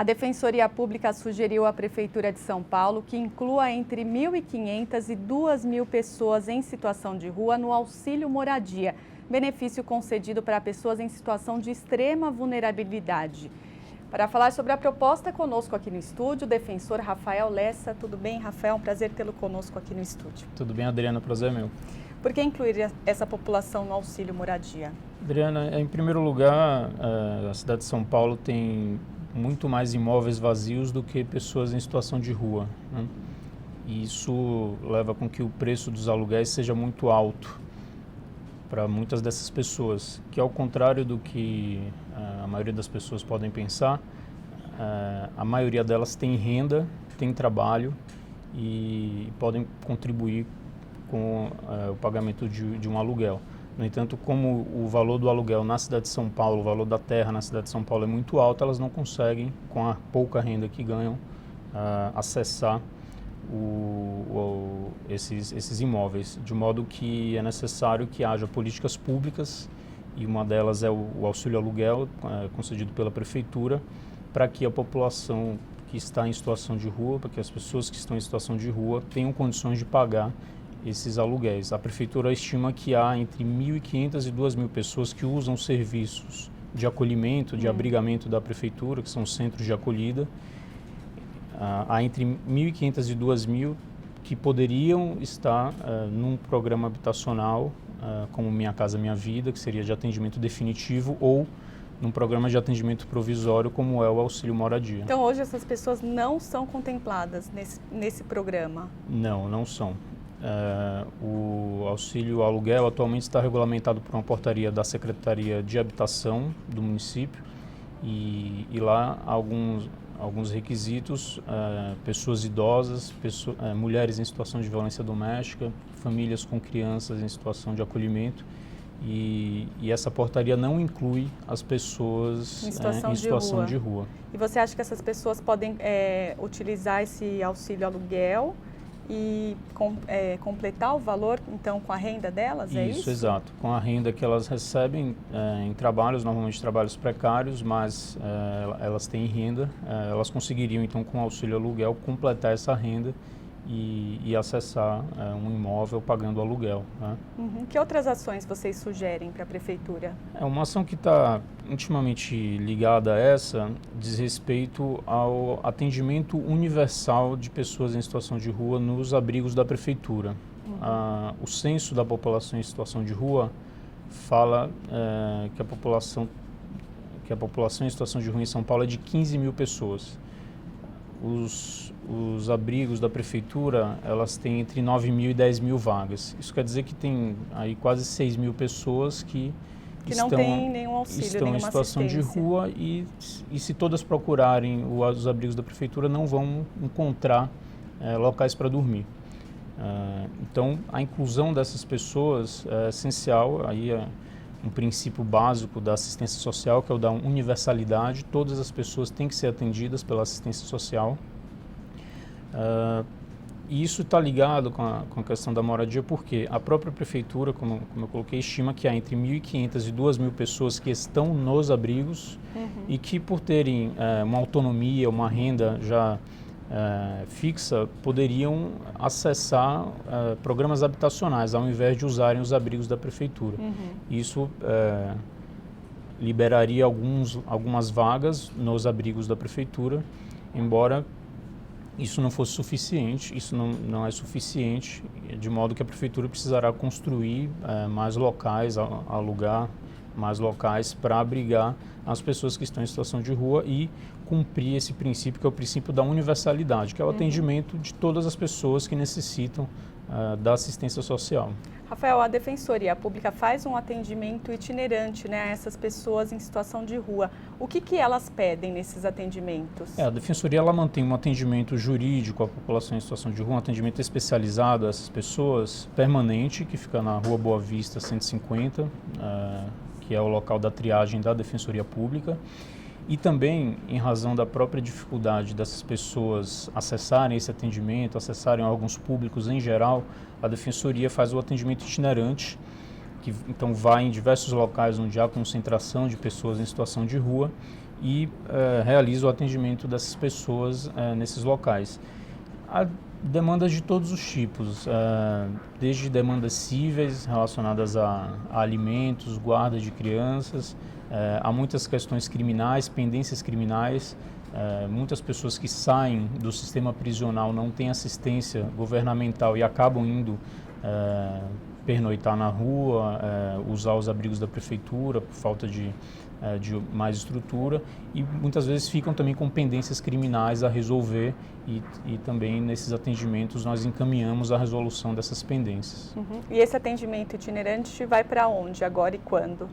A Defensoria Pública sugeriu à Prefeitura de São Paulo que inclua entre 1.500 e 2.000 pessoas em situação de rua no auxílio moradia, benefício concedido para pessoas em situação de extrema vulnerabilidade. Para falar sobre a proposta, conosco aqui no estúdio, o defensor Rafael Lessa. Tudo bem, Rafael? Um prazer tê-lo conosco aqui no estúdio. Tudo bem, Adriana, prazer é meu. Por que incluir essa população no auxílio moradia? Adriana, em primeiro lugar, a cidade de São Paulo tem muito mais imóveis vazios do que pessoas em situação de rua, né? E isso leva com que o preço dos aluguéis seja muito alto para muitas dessas pessoas, que ao contrário do que a maioria das pessoas podem pensar, a maioria delas tem renda, tem trabalho e podem contribuir com o pagamento de um aluguel. No entanto, como o valor do aluguel na cidade de São Paulo, o valor da terra na cidade de São Paulo é muito alto, elas não conseguem, com a pouca renda que ganham, acessar esses imóveis, de modo que é necessário que haja políticas públicas, e uma delas é o auxílio aluguel concedido pela Prefeitura, para que a população que está em situação de rua, para que as pessoas que estão em situação de rua tenham condições de pagar esses aluguéis. A Prefeitura estima que há entre 1.500 e 2.000 pessoas que usam serviços de acolhimento, de abrigamento da Prefeitura, que são centros de acolhida. Há entre 1.500 e 2.000 que poderiam estar num programa habitacional, como Minha Casa Minha Vida, que seria de atendimento definitivo, ou num programa de atendimento provisório, como é o Auxílio Moradia. Então, hoje essas pessoas não são contempladas nesse programa? Não são. O auxílio aluguel atualmente está regulamentado por uma portaria da Secretaria de Habitação do município, e lá há alguns requisitos: pessoas idosas, mulheres em situação de violência doméstica, famílias com crianças em situação de acolhimento, e essa portaria não inclui as pessoas em situação de rua. E você acha que essas pessoas podem utilizar esse auxílio aluguel e completar o valor, então, com a renda delas, é isso? Isso, exato. Com a renda que elas recebem em trabalhos, normalmente trabalhos precários, mas elas têm renda, elas conseguiriam, então, com o auxílio aluguel, completar essa renda e acessar um imóvel pagando aluguel, né? Que outras ações vocês sugerem para a Prefeitura? Uma ação que está intimamente ligada a essa diz respeito ao atendimento universal de pessoas em situação de rua nos abrigos da Prefeitura. O censo da população em situação de rua fala que a população em situação de rua em São Paulo é de 15.000 pessoas. Os abrigos da Prefeitura, elas têm entre 9.000 e 10.000 vagas. Isso quer dizer que tem aí quase 6.000 pessoas que não têm nenhum auxílio, estão em situação de rua, e se todas procurarem os abrigos da Prefeitura, não vão encontrar locais para dormir. Então, a inclusão dessas pessoas é essencial. Aí é um princípio básico da assistência social, que é o da universalidade. Todas as pessoas têm que ser atendidas pela assistência social. E isso está ligado com a questão da moradia, porque a própria Prefeitura, como eu coloquei, estima que há entre 1.500 e 2.000 pessoas que estão nos abrigos e que, por terem uma autonomia, uma renda já fixa, poderiam acessar programas habitacionais, ao invés de usarem os abrigos da Prefeitura. Isso liberaria algumas vagas nos abrigos da Prefeitura, embora isso não fosse suficiente. Isso não é suficiente, de modo que a Prefeitura precisará construir mais locais, alugar mais locais para abrigar as pessoas que estão em situação de rua e cumprir esse princípio, que é o princípio da universalidade, que é o atendimento de todas as pessoas que necessitam da assistência social. Rafael, a Defensoria Pública faz um atendimento itinerante, né, a essas pessoas em situação de rua. O que elas pedem nesses atendimentos? A Defensoria ela mantém um atendimento jurídico à população em situação de rua, um atendimento especializado a essas pessoas, permanente, que fica na Rua Boa Vista 150, que é o local da triagem da Defensoria Pública. E também, em razão da própria dificuldade dessas pessoas acessarem esse atendimento, acessarem órgãos públicos em geral, a Defensoria faz o atendimento itinerante, que então vai em diversos locais onde há concentração de pessoas em situação de rua e realiza o atendimento dessas pessoas nesses locais. Há demandas de todos os tipos, desde demandas cíveis relacionadas a alimentos, guarda de crianças, há muitas questões criminais, pendências criminais, muitas pessoas que saem do sistema prisional não têm assistência governamental e acabam indo pernoitar na rua, usar os abrigos da prefeitura por falta de mais estrutura, e muitas vezes ficam também com pendências criminais a resolver, e também nesses atendimentos nós encaminhamos a resolução dessas pendências. Uhum. E esse atendimento itinerante vai para onde, agora e quando?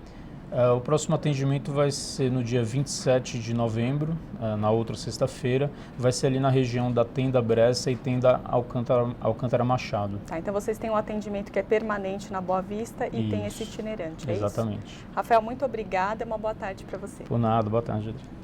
O próximo atendimento vai ser no dia 27 de novembro, na outra sexta-feira. Vai ser ali na região da Tenda Bressa e Tenda Alcântara Machado. Tá, então vocês têm um atendimento que é permanente na Boa Vista e tem esse itinerante, é exatamente. isso? Rafael, muito obrigada e uma boa tarde para você. Por nada, boa tarde, Adri.